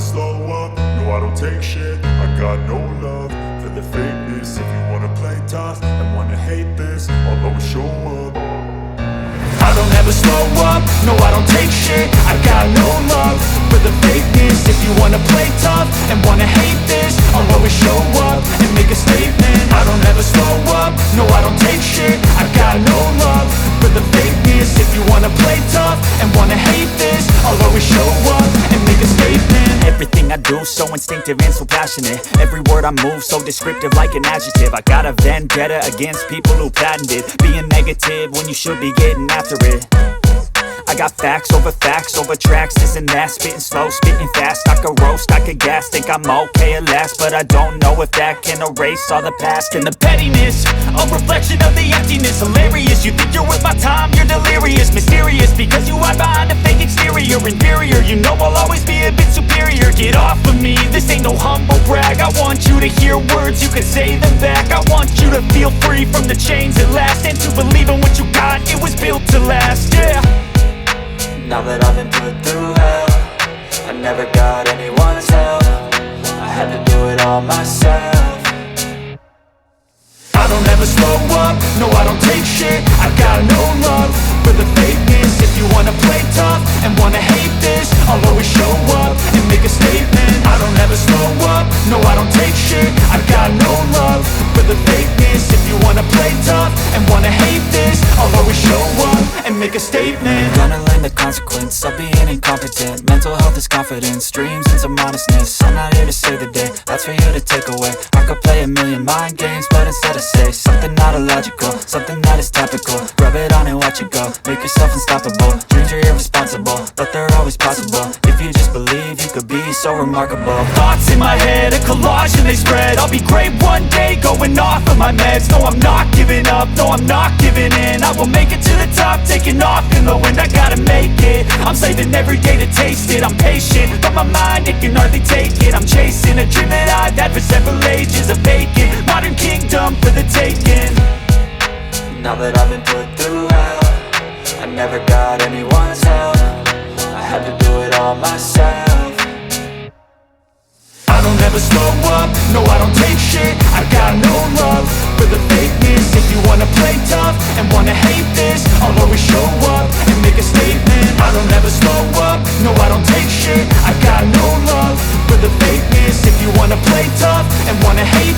slow up, no I don't take shit. I got no love for the fakeness. If you wanna play tough and wanna hate this, I'll always show up. I don't ever slow up, no I don't take shit. I got no love for the fakeness. If you wanna play tough and wanna hate this, I'll always show up and make a statement. I don't ever slow up, no I don't take shit. I got no love for the fakeness. If you wanna play tough and wanna hate this, I'll always show up and make a statement. Everything I do so instinctive and so passionate. Every word I move so descriptive like an adjective. I got a vendetta against people who patented being negative when you should be getting after it. I got facts over tracks, this and that. Spitting slow, spitting fast, I could roast, I could gas. Think I'm okay at last, but I don't know if that can erase all the past. And the pettiness, a reflection of the emptiness. Hilarious, you think you're worth my time, you're delirious. Mysterious, because you hide behind a fake exterior. Inferior, you know I'll always be a bit superior. Get off of me, this ain't no humble brag. I want you to hear words, you can say them back. I want you to feel free from the chains at last, and to believe in what you got, it was built to last, yeah. Now that I've been put through hell, I never got anyone's help. I had to do it all myself. I don't ever slow up, no I don't take shit. I got no love for the fakeness. If you wanna play tough and wanna hate this, I'll always show up and make a statement. I don't ever slow up, no I don't take shit. I got no love for the fakeness. If you wanna play tough and wanna hate this, I'll always show up and make a statement. Gonna learn the consequence of being incompetent. Mental health is confidence, dreams and some honestness. I'm not here to save the day, that's for you to take away. I could play a million mind games, but instead I say something not illogical, something that is topical. Rub it on and watch it go, make yourself unstoppable. Dreams are irresponsible, but they're always possible. If you just believe, you could be so remarkable. Thoughts in my head, a collage and they spread. I'll be great one day, going off of my meds. No, I'm not giving up, no, I'm not giving in. I will make it to the top, taking off in the wind. I gotta make it, I'm saving every day to taste it. I'm patient, but my mind, it can hardly take it. I'm chasing a dream that I've had for several ages. A vacant, modern kingdom for the taking. Now that I've been put through hell, I never got anyone's help. I had to do it all myself. I don't ever slow up, no I don't take shit. I got no love for the fakeness. If you wanna play tough and wanna hate this, I'll always show up and make a statement. I don't ever slow up, no I don't take shit. I got no love for the fakeness. If you wanna play tough and wanna hate